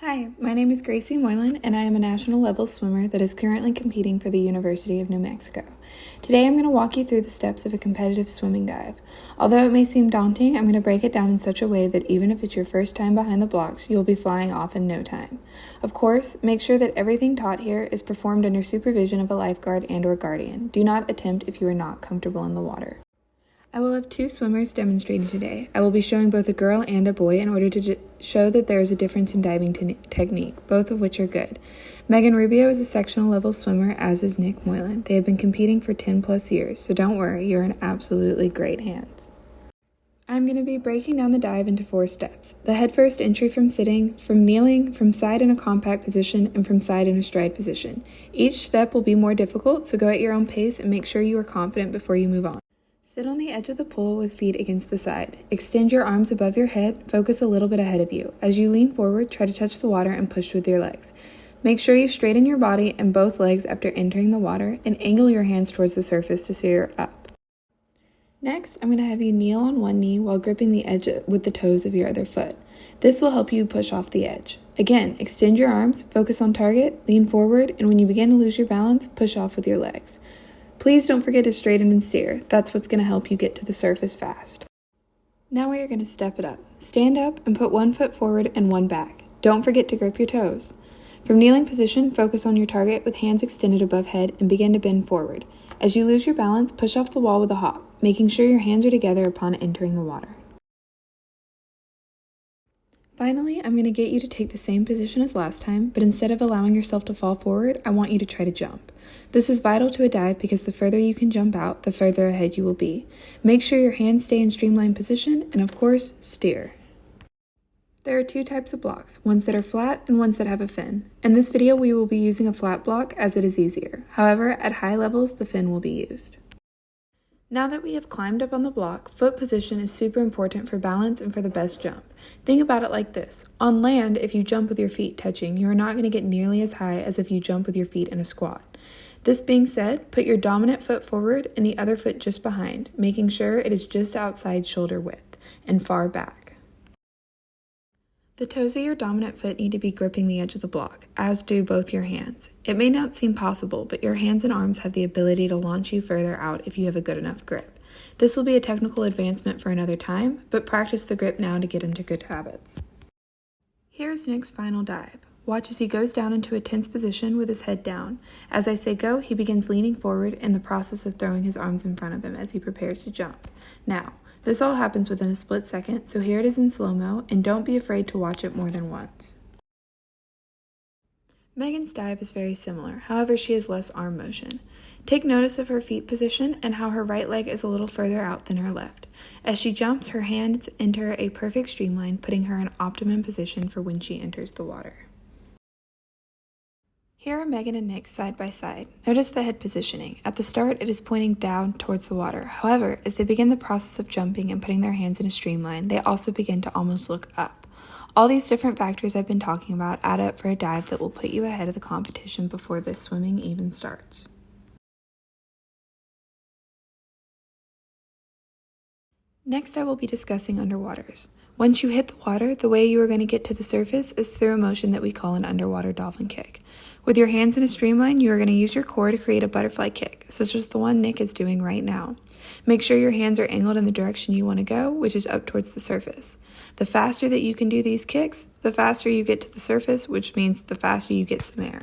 Hi, my name is Gracie Moylan, and I am a national level swimmer that is currently competing for the University of New Mexico. Today I'm going to walk you through the steps of a competitive swimming dive. Although it may seem daunting, I'm going to break it down in such a way that even if it's your first time behind the blocks, you'll be flying off in no time. Of course, make sure that everything taught here is performed under supervision of a lifeguard and/or guardian. Do not attempt if you are not comfortable in the water. I will have two swimmers demonstrating today. I will be showing both a girl and a boy in order to show that there is a difference in diving technique, both of which are good. Megan Rubio is a sectional level swimmer, as is Nick Moylan. They have been competing for 10 plus years, so don't worry, you're in absolutely great hands. I'm going to be breaking down the dive into 4 steps. The headfirst entry from sitting, from kneeling, from side in a compact position, and from side in a stride position. Each step will be more difficult, so go at your own pace and make sure you are confident before you move on. Sit on the edge of the pool with feet against the side. Extend your arms above your head, focus a little bit ahead of you. As you lean forward, try to touch the water and push with your legs. Make sure you straighten your body and both legs after entering the water and angle your hands towards the surface to steer up. Next, I'm going to have you kneel on one knee while gripping the edge with the toes of your other foot. This will help you push off the edge. Again, extend your arms, focus on target, lean forward, and when you begin to lose your balance, push off with your legs. Please don't forget to straighten and steer. That's what's going to help you get to the surface fast. Now we are going to step it up. Stand up and put one foot forward and one back. Don't forget to grip your toes. From kneeling position, focus on your target with hands extended above head and begin to bend forward. As you lose your balance, push off the wall with a hop, making sure your hands are together upon entering the water. Finally, I'm going to get you to take the same position as last time, but instead of allowing yourself to fall forward, I want you to try to jump. This is vital to a dive because the further you can jump out, the further ahead you will be. Make sure your hands stay in streamlined position, and of course, steer. There are 2 types of blocks, ones that are flat and ones that have a fin. In this video, we will be using a flat block as it is easier. However, at high levels, the fin will be used. Now that we have climbed up on the block, foot position is super important for balance and for the best jump. Think about it like this. On land, if you jump with your feet touching, you are not going to get nearly as high as if you jump with your feet in a squat. This being said, put your dominant foot forward and the other foot just behind, making sure it is just outside shoulder width and far back. The toes of your dominant foot need to be gripping the edge of the block, as do both your hands. It may not seem possible, but your hands and arms have the ability to launch you further out if you have a good enough grip. This will be a technical advancement for another time, but practice the grip now to get into good habits. Here's Nick's final dive. Watch as he goes down into a tense position with his head down. As I say go, he begins leaning forward in the process of throwing his arms in front of him as he prepares to jump. Now, this all happens within a split second, so here it is in slow-mo, and don't be afraid to watch it more than once. Megan's dive is very similar, however she has less arm motion. Take notice of her feet position and how her right leg is a little further out than her left. As she jumps, her hands enter a perfect streamline, putting her in optimum position for when she enters the water. Here are Megan and Nick side by side. Notice the head positioning. At the start, it is pointing down towards the water. However, as they begin the process of jumping and putting their hands in a streamline, they also begin to almost look up. All these different factors I've been talking about add up for a dive that will put you ahead of the competition before the swimming even starts. Next, I will be discussing underwaters. Once you hit the water, the way you are going to get to the surface is through a motion that we call an underwater dolphin kick. With your hands in a streamline, you are going to use your core to create a butterfly kick, such as the one Nick is doing right now. Make sure your hands are angled in the direction you want to go, which is up towards the surface. The faster that you can do these kicks, the faster you get to the surface, which means the faster you get some air.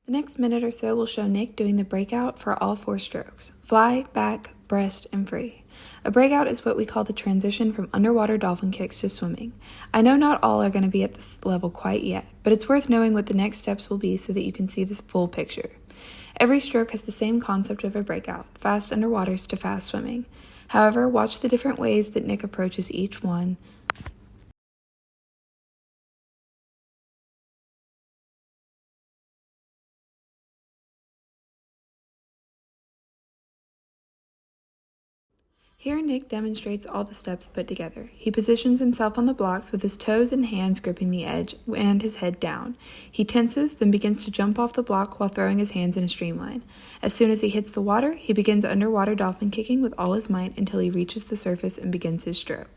The next minute or so will show Nick doing the breakout for all 4 strokes: fly, back, breast, and free. A breakout is what we call the transition from underwater dolphin kicks to swimming. I know not all are going to be at this level quite yet, but it's worth knowing what the next steps will be so that you can see this full picture. Every stroke has the same concept of a breakout, fast underwaters to fast swimming. However, watch the different ways that Nick approaches each one. Here Nick demonstrates all the steps put together. He positions himself on the blocks with his toes and hands gripping the edge and his head down. He tenses, then begins to jump off the block while throwing his hands in a streamline. As soon as he hits the water, he begins underwater dolphin kicking with all his might until he reaches the surface and begins his stroke.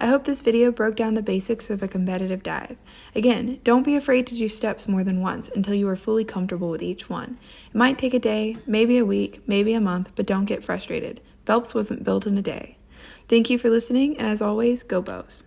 I hope this video broke down the basics of a competitive dive. Again, don't be afraid to do steps more than once until you are fully comfortable with each one. It might take a day, maybe a week, maybe a month, but don't get frustrated. Phelps wasn't built in a day. Thank you for listening, and as always, go Bows.